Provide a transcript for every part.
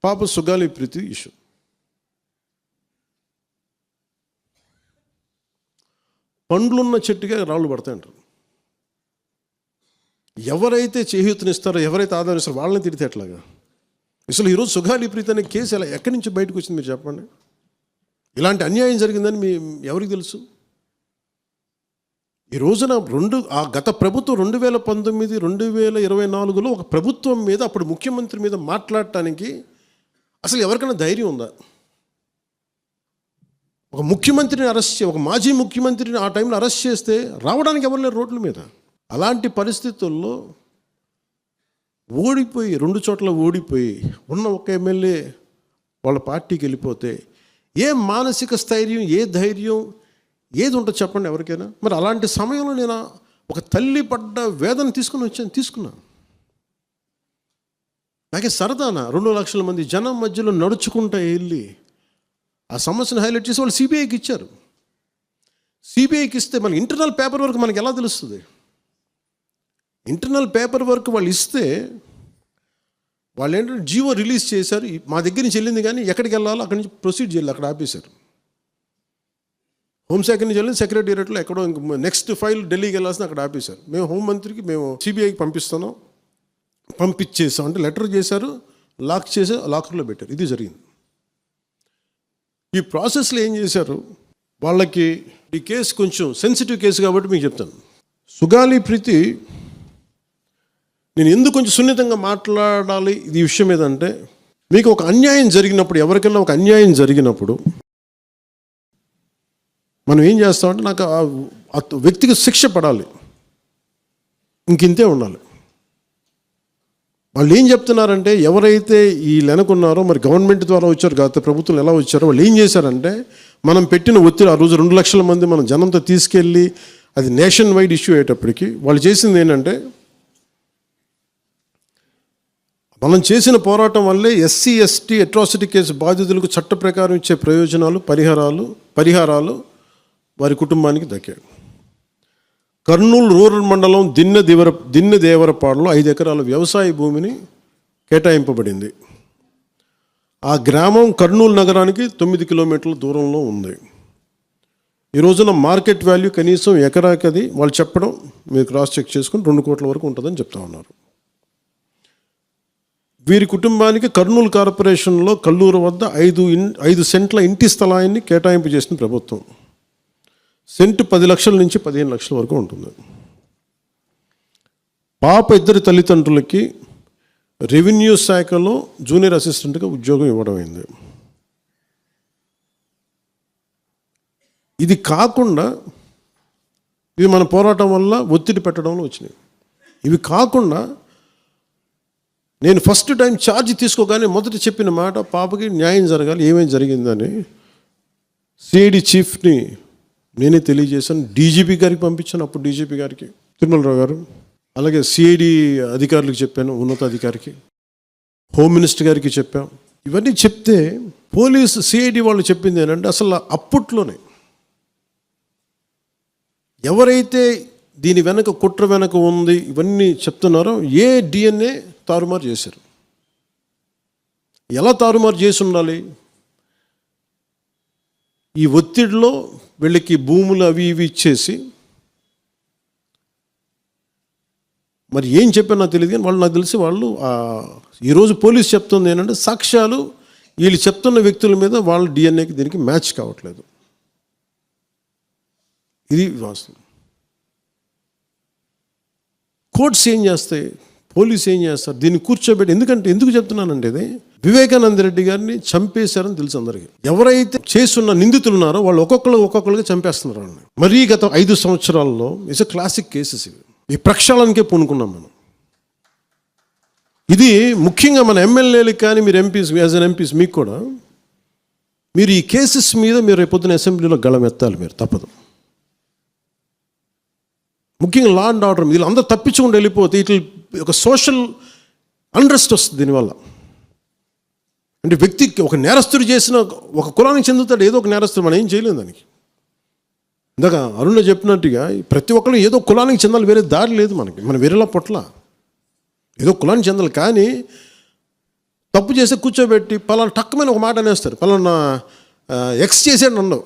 పాప సుగాలి ప్రీతి ఇష్యూ. పండ్లున్న చెట్టుగా రాళ్ళు పడతాయంటారు. ఎవరైతే చేయూతనిస్తారో, ఎవరైతే ఆదరిస్తారో వాళ్ళని తిడితే ఎట్లాగా? అసలు ఈరోజు సుగాలి ప్రీతి అనే కేసు ఎలా ఎక్కడి నుంచి బయటకు వచ్చింది మీరు చెప్పండి? ఇలాంటి అన్యాయం జరిగిందని ఎవరికి తెలుసు? ఈ రోజున గత ప్రభుత్వం 2019, 2024లో ఒక ప్రభుత్వం మీద, అప్పుడు ముఖ్యమంత్రి మీద మాట్లాడటానికి అసలు ఎవరికైనా ధైర్యం ఉందా? ఒక ముఖ్యమంత్రిని ఒక మాజీ ముఖ్యమంత్రిని ఆ టైంలో అరెస్ట్ చేస్తే రావడానికి ఎవరు లేరు రోడ్ల మీద. అలాంటి పరిస్థితుల్లో ఓడిపోయి 2 చోట్ల ఓడిపోయి ఉన్న ఒక ఎమ్మెల్యే వాళ్ళ పార్టీకి వెళ్ళిపోతే ఏ మానసిక స్థైర్యం, ఏ ధైర్యం, ఏది ఉంటుంది చెప్పండి ఎవరికైనా? మరి అలాంటి సమయంలో నేను ఒక తల్లి పడ్డ వేదన తీసుకున్నా. నాకే సరదానా 2 లక్షల మంది జనం మధ్యలో నడుచుకుంటూ వెళ్ళి ఆ సమస్యను హైలైట్ చేసి వాళ్ళు సిబిఐకి ఇచ్చారు. సిబిఐకి ఇస్తే మన ఇంటర్నల్ పేపర్ వర్క్ మనకి ఎలా తెలుస్తుంది? ఇంటర్నల్ పేపర్ వర్క్ వాళ్ళు ఇస్తే వాళ్ళు ఏంటంటే జీవో రిలీజ్ చేశారు. మా దగ్గర నుంచి వెళ్ళింది కానీ ఎక్కడికి వెళ్ళాలో అక్కడి నుంచి ప్రొసీడ్ చేయాలి, అక్కడ ఆపేశారు. హోంశాఖ నుంచి వెళ్ళింది సెక్రటేరియట్లో ఎక్కడో నెక్స్ట్ ఫైల్ ఢిల్లీకి వెళ్ళాల్సిన అక్కడ ఆపేశారు. మేము హోంమంత్రికి సిబిఐకి పంపించేసాం అంటే లెటర్ చేశారు, లాక్ చేసి లాకర్లో పెట్టారు. ఇది జరిగింది. ఈ ప్రాసెస్లో ఏం చేశారు, వాళ్ళకి ఈ కేసు కొంచెం సెన్సిటివ్ కేసు కాబట్టి మీకు చెప్తాను. సుగాలి ప్రీతి నేను ఎందుకు కొంచెం సున్నితంగా మాట్లాడాలి ఈ విషయం ఏదంటే, మీకు ఒక అన్యాయం జరిగినప్పుడు, ఎవరికైనా ఒక అన్యాయం జరిగినప్పుడు మనం ఏం చేస్తామంటే, నాకు ఆ వ్యక్తికి శిక్ష పడాలి, ఇంకింతే ఉండాలి. వాళ్ళు ఏం చెప్తున్నారంటే, ఎవరైతే వీళ్ళు వెనుకున్నారో, మరి గవర్నమెంట్ ద్వారా వచ్చారు, గత ప్రభుత్వం ఎలా వచ్చారో, వాళ్ళు ఏం చేశారంటే, మనం పెట్టిన ఒత్తిడి, ఆ రోజు 2 లక్షల మంది మనం జనంతో తీసుకెళ్ళి అది నేషన్ వైడ్ ఇష్యూ అయ్యేటప్పటికి వాళ్ళు చేసింది ఏంటంటే, మనం చేసిన పోరాటం వల్లే ఎస్సీ ఎస్టీ అట్రాసిటీ కేసు బాధితులకు చట్ట ప్రకారం ఇచ్చే ప్రయోజనాలు, పరిహారాలు వారి కుటుంబానికి దక్కాయి. కర్నూలు రూరల్ మండలం దిన్నెదేవరపాడులో 5 ఎకరాల వ్యవసాయ భూమిని కేటాయింపబడింది. ఆ గ్రామం కర్నూలు నగరానికి 9 కిలోమీటర్ల దూరంలో ఉంది. ఈ రోజున మార్కెట్ వాల్యూ కనీసం ఎకరాకది వాళ్ళు చెప్పడం మీరు క్రాస్ చెక్ చేసుకుని 2 కోట్ల వరకు ఉంటుందని చెప్తా ఉన్నారు. వీరి కుటుంబానికి కర్నూలు కార్పొరేషన్లో కల్లూరు వద్ద 5 సెంట్ల ఇంటి స్థలాన్ని కేటాయింపు చేసిన ప్రభుత్వం. సెంటు 10 లక్షల నుంచి 15 లక్షల వరకు ఉంటుంది. పాప 2 తల్లిదండ్రులకి రెవెన్యూ శాఖలో జూనియర్ అసిస్టెంట్గా ఉద్యోగం ఇవ్వడం అయింది. ఇది కాకుండా ఇవి మన పోరాటం వల్ల ఒత్తిడి పెట్టడంలో వచ్చినాయి. ఇవి కాకుండా నేను ఫస్ట్ టైం ఛార్జ్ తీసుకోగానే మొదట చెప్పిన మాట, పాపకి న్యాయం జరగాలి, ఏమేమి జరిగిందని సిఐడి చీఫ్ని నేనే తెలియజేశాను. డీజీపీ గారికి పంపించాను, అప్పుడు డీజీపీ గారికి తిరుమలరావు గారు, అలాగే సిఐడి అధికారులకు చెప్పాను, ఉన్నతాధికారికి, హోమ్ మినిస్టర్ గారికి చెప్పాం. ఇవన్నీ చెప్తే పోలీసు సిఐడి వాళ్ళు చెప్పింది ఏంటంటే, అసలు అప్పట్లోనే ఎవరైతే దీని వెనక కుట్ర వెనక ఉంది ఇవన్నీ చెప్తున్నారో ఏ డిఎన్ఏ తారుమారు చేశారు. ఎలా తారుమారు చేసి ఉండాలి? ఈ ఒత్తిడిలో వీళ్ళకి భూములు అవి ఇవి ఇచ్చేసి, మరి ఏం చెప్పారు నాకు తెలియదు కానీ వాళ్ళు, నాకు తెలిసి వాళ్ళు ఈరోజు పోలీసు చెప్తుంది ఏంటంటే, సాక్ష్యాలు వీళ్ళు చెప్తున్న వ్యక్తుల మీద వాళ్ళ డిఎన్ఏకి దీనికి మ్యాచ్ కావట్లేదు. ఇది వాస్తవం. కోర్ట్స్ ఏం చేస్తాయి, పోలీసు ఏం చేస్తారు, దీన్ని కూర్చోబెట్టి. ఎందుకు చెప్తున్నానంటే, ఇది వివేకానంద రెడ్డి గారిని చంపేశారని తెలుసు అందరికీ. ఎవరైతే చేస్తున్న నిందితులు ఉన్నారో వాళ్ళు ఒక్కొక్కరుగా చంపేస్తున్నారు వాళ్ళని. మరీ గత 5 సంవత్సరాల్లో ఇట్స్ ఎ క్లాసిక్ కేసెస్ ఇవి. ఈ ప్రక్షాళనకే పూనుకున్నాం మనం. ఇది ముఖ్యంగా మన ఎమ్మెల్యేలకు కానీ, మీరు ఎంపీస్, యాజ్ అన్ ఎంపీస్ మీకు కూడా, మీరు ఈ కేసెస్ మీద మీరు రేపొద్దున అసెంబ్లీలో గళం ఎత్తాలి, మీరు తప్పదు. ముఖ్యంగా లా అండ్ ఆర్డర్, వీళ్ళు అందరూ తప్పించుకుంటూ వెళ్ళిపోతే ఇట్లా ఒక సోషల్ అన్రెస్ట్ వస్తుంది దీనివల్ల. అంటే వ్యక్తికి ఒక నేరస్తుడు చేసిన, ఒక కులానికి చెందుతాడు ఏదో ఒక నేరస్తుడు, మనం ఏం చేయలేము దానికి. ఇందాక అరుణ చెప్పినట్టుగా ప్రతి ఒక్కరు ఏదో కులానికి చెందాలి, వేరే దారి లేదు మనకి. మనం వేరేలా పొట్ల ఏదో కులానికి చెందాలి. కానీ తప్పు చేస్తే కూర్చోబెట్టి పలానా టక్కమైన ఒక మాట అనేస్తారు. పలానా ఎక్స్ చేసాడు నన్ను,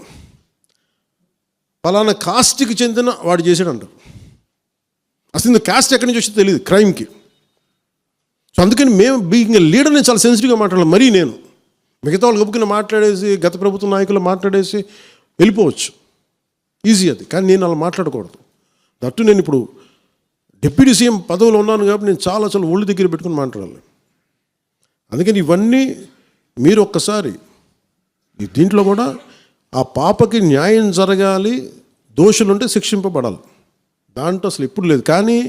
పలానా కాస్ట్కి చెందిన వాడు చేసాడు అంటారు. అసలు ఇంత కాస్ట్ ఎక్కడి నుంచి వచ్చిందో తెలియదు క్రైమ్కి. సో అందుకని మేము బీయింగ్ లీడర్ నేను చాలా సెన్సిటివ్గా మాట్లాడాలి. మరీ నేను మిగతా వాళ్ళు గబుకుని మాట్లాడేసి గత ప్రభుత్వ నాయకులు మాట్లాడేసి వెళ్ళిపోవచ్చు, ఈజీ అది. కానీ నేను అలా మాట్లాడకూడదు. దట్టు నేను ఇప్పుడు డిప్యూటీ సీఎం పదవిలో ఉన్నాను కాబట్టి నేను చాలా ఒళ్ళు దగ్గర పెట్టుకుని మాట్లాడాలి. అందుకని ఇవన్నీ మీరు ఒక్కసారి దీంట్లో కూడా ఆ పాపకి న్యాయం జరగాలి, దోషులుంటే శిక్షింపబడాలి, దాంట్లో అసలు ఎప్పుడు లేదు. కానీ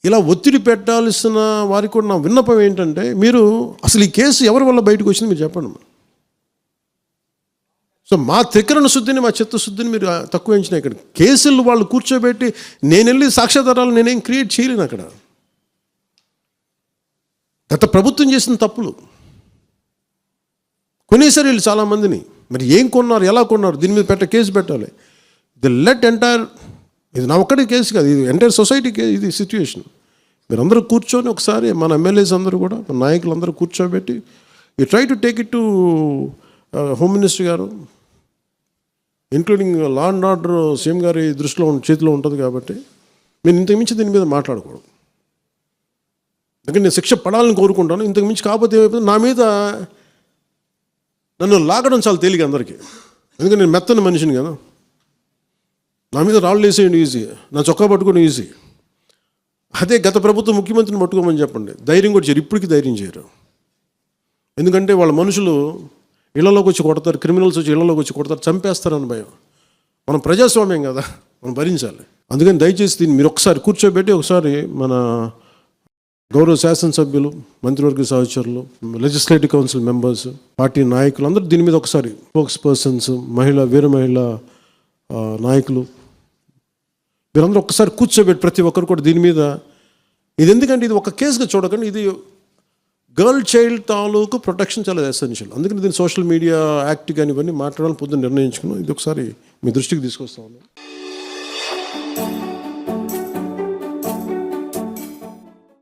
ఇలా ఒత్తిడి పెట్టాల్సిన వారికి కూడా నా విన్నపం ఏంటంటే, మీరు అసలు ఈ కేసు ఎవరి వల్ల బయటకు వచ్చింది మీరు చెప్పండి. సో మా త్రికరణ శుద్ధిని, మా చిత్తశుద్ధిని మీరు తక్కువ ఎంచిన. ఇక్కడ కేసులు వాళ్ళు కూర్చోబెట్టి నేను వెళ్ళి సాక్ష్యాధారాలు నేనేం క్రియేట్ చేయలేను. అక్కడ గత ప్రభుత్వం చేసిన తప్పులు కొనేసారు వీళ్ళు చాలామందిని. మరి ఏం కొన్నారు, ఎలా కొన్నారు, దీని మీద కేసు పెట్టాలి. ది లెట్ ఎంటైర్, ఇది నా ఒక్కడి కేసు కాదు, ఇది ఎంటైర్ సొసైటీకి ఇది సిచ్యువేషన్. మీరందరూ కూర్చొని ఒకసారి మన ఎమ్మెల్యేస్ అందరూ కూడా, మన నాయకులందరూ కూర్చోబెట్టి you try to take it to home minister గారు, including law and order CM గారి దృష్టిలో చేతిలో ఉంటుంది. కాబట్టి నేను ఇంతకుమించి దీని మీద మాట్లాడకూడదు. ఎందుకంటే నేను శిక్ష పడాలని కోరుకుంటాను. ఇంతకుమించి కాకపోతే ఏమైపోతుంది, నా మీద నన్ను లాగడం చాలా తేలిక అందరికీ. ఎందుకంటే నేను మెత్తని మనిషిని కదా, నా మీద రాళ్ళు వేసేయండి ఈజీ, నా చొక్కా పట్టుకొని ఈజీ. అదే గత ప్రభుత్వం ముఖ్యమంత్రిని పట్టుకోమని చెప్పండి, ధైర్యం కూడా చేయరు, ఇప్పటికీ ధైర్యం చేయరు. ఎందుకంటే వాళ్ళ మనుషులు ఇళ్లలోకి వచ్చి కొడతారు, క్రిమినల్స్ వచ్చి ఇళ్లలోకి వచ్చి కొడతారు, చంపేస్తారని భయం. మనం ప్రజాస్వామ్యం కదా, మనం భరించాలి. అందుకని దయచేసి దీన్ని మీరు ఒకసారి కూర్చోబెట్టి ఒకసారి మన గౌరవ శాసనసభ్యులు, మంత్రివర్గ సహచరులు, లెజిస్లేటివ్ కౌన్సిల్ మెంబర్స్, పార్టీ నాయకులు అందరూ దీని మీద ఒకసారి, స్పోక్స్ పర్సన్స్, వీర మహిళా నాయకులు, మీరందరూ ఒక్కసారి కూర్చోబెట్టి ప్రతి ఒక్కరు కూడా దీని మీద, ఇది ఎందుకంటే ఇది ఒక కేసుగా చూడకండి, ఇది గర్ల్ చైల్డ్ తాలూకు ప్రొటెక్షన్ చాలా ఎసెన్షియల్. అందుకని దీన్ని సోషల్ మీడియా యాక్ట్ కానీ ఇవన్నీ మాట్లాడాలని పొద్దున్న నిర్ణయించుకున్నాం. ఇది ఒకసారి మీ దృష్టికి తీసుకొస్తా ఉన్నాను.